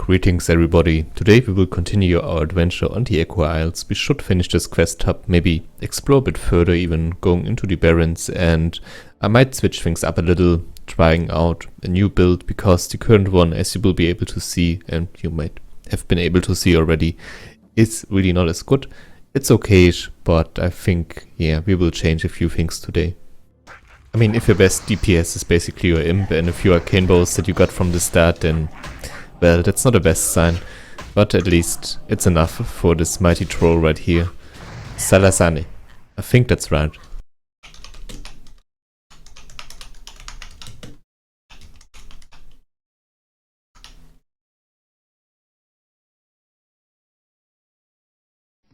Greetings everybody. Today we will continue our adventure on the Echo Isles. We should finish this quest hub, maybe explore a bit further, even going into the Barrens, and I might switch things up a little, trying out a new build, because the current one, as you will be able to see, and you might have been able to see already, is really not as good. It's okay-ish, but I think, yeah, we will change a few things today. I mean, if your best DPS is basically your imp and a few arcane bows that you got from the start, then well, that's not the best sign, but at least it's enough for this mighty troll right here. Salazane. I think that's right.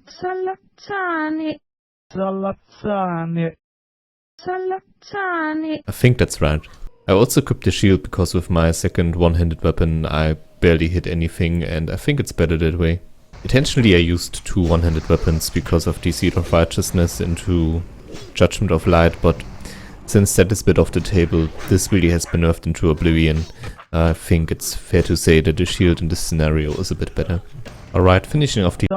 Salazane. Salazane. Salazane. I think that's right. I also equipped the shield because with my second one-handed weapon I barely hit anything, and I think it's better that way. Intentionally I used two one-handed weapons because of the Seed of Righteousness into Judgment of Light, but since that is a bit off the table, this really has been nerfed into oblivion. I think it's fair to say that the shield in this scenario is a bit better. Alright, finishing off the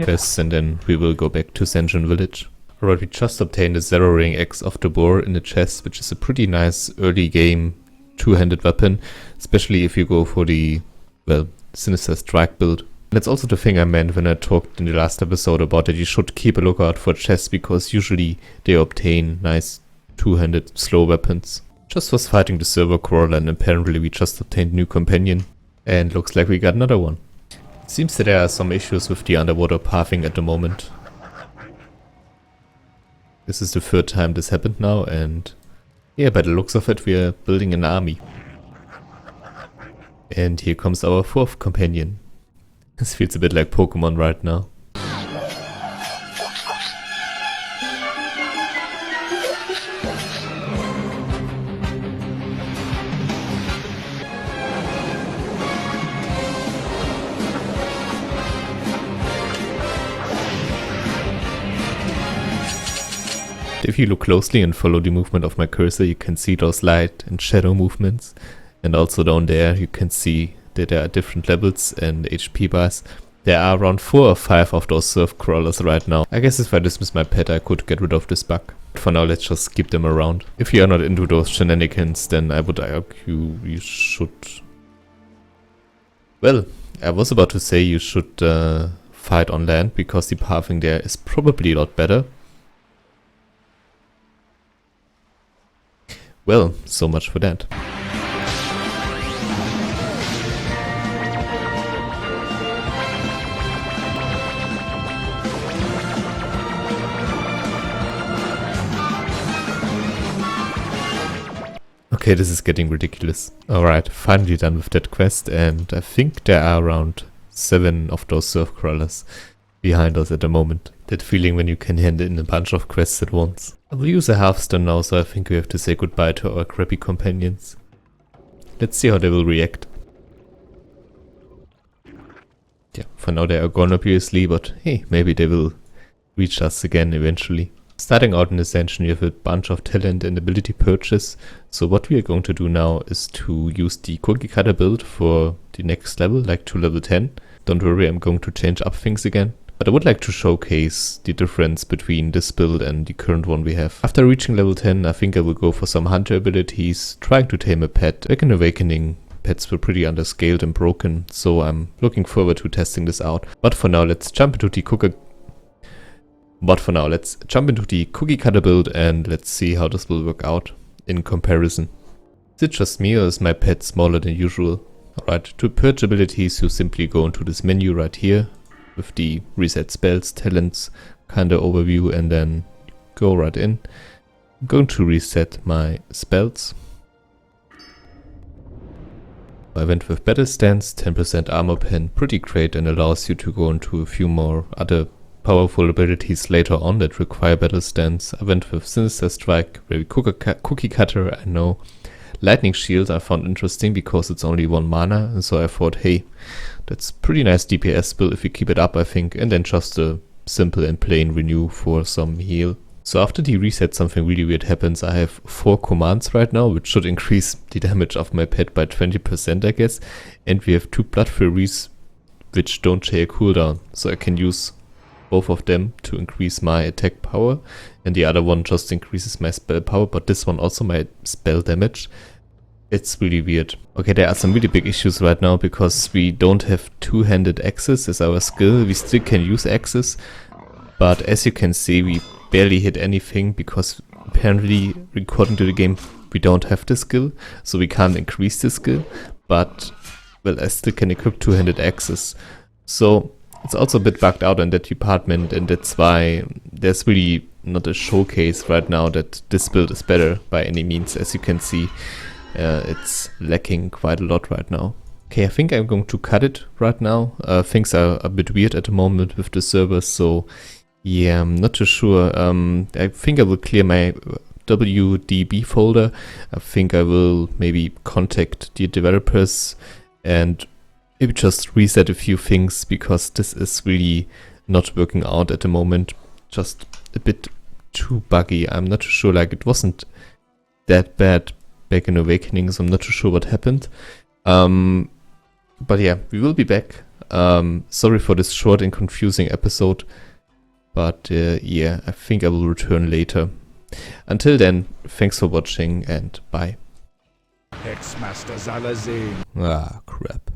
quests and then we will go back to Ascension village. Alright, we just obtained a Zero Ring Axe of the Boar in the chest, which is a pretty nice early game two-handed weapon, especially if you go for the, well, Sinister Strike build. And that's also the thing I meant when I talked in the last episode about that you should keep a lookout for chests, because usually they obtain nice two-handed slow weapons. Just was fighting the server crawler and apparently we just obtained new companion, and looks like we got another one. It seems that there are some issues with the underwater pathing at the moment. This is the third time this happened now, and yeah, by the looks of it we are building an army. And here comes our fourth companion. This feels a bit like Pokemon right now. If you look closely and follow the movement of my cursor, you can see those light and shadow movements. And also down there you can see that there are different levels and HP bars. There are around 4 or 5 of those surf crawlers right now. I guess if I dismiss my pet I could get rid of this bug. But for now let's just keep them around. If you are not into those shenanigans, then I would argue you should... Well, I was about to say you should fight on land, because the pathing there is probably a lot better. Well, so much for that. Okay, this is getting ridiculous. Alright, finally done with that quest, and I think there are around 7 of those surf crawlers behind us at the moment. That feeling when you can hand in a bunch of quests at once. I will use a half-stone now, so I think we have to say goodbye to our crappy companions. Let's see how they will react. Yeah, for now they are gone obviously, but hey, maybe they will reach us again eventually. Starting out in Ascension, you have a bunch of talent and ability purchase, so what we are going to do now is to use the cookie cutter build for the next level, like to level 10. Don't worry, I'm going to change up things again. But I would like to showcase the difference between this build and the current one we have. After reaching level 10, I think I will go for some hunter abilities, trying to tame a pet. Back in Awakening, pets were pretty underscaled and broken, so I'm looking forward to testing this out. But for now, let's jump into the cookie cutter build and let's see how this will work out in comparison. Is it just me, or is my pet smaller than usual? Alright, to purge abilities you simply go into this menu right here with the reset spells, talents kinda overview, and then go right in. I'm going to reset my spells. I went with Battle Stance, 10% armor pen, pretty great, and allows you to go into a few more other powerful abilities later on that require Battle Stance. I went with Sinister Strike, very cookie cutter, I know. Lightning Shield I found interesting because it's only 1 mana, and so I thought, hey, that's pretty nice DPS build if we keep it up, I think. And then just a simple and plain renew for some heal. So after the reset, something really weird happens. I have 4 commands right now, which should increase the damage of my pet by 20%, I guess. And we have 2 Blood Furies, which don't share a cooldown. So I can use both of them to increase my attack power. And the other one just increases my spell power, but this one also my spell damage. It's really weird. Okay, there are some really big issues right now because we don't have two-handed axes as our skill. We still can use axes, but as you can see, we barely hit anything because apparently, according to the game, we don't have the skill, so we can't increase the skill. But, well, I still can equip two-handed axes. So it's also a bit bugged out in that department, and that's why there's really not a showcase right now that this build is better by any means. As you can see, it's lacking quite a lot right now. Okay, I think I'm going to cut it right now. Things are a bit weird at the moment with the servers, so yeah, I'm not too sure. I think I will clear my WDB folder. I think I will maybe contact the developers and maybe just reset a few things because this is really not working out at the moment. Just a bit too buggy. I'm not too sure, like it wasn't that bad back in Awakening, so I'm not too sure what happened. But yeah, we will be back. Sorry for this short and confusing episode, but yeah, I think I will return later. Until then, thanks for watching and bye. Ex-Master Zalazin. Ah, crap.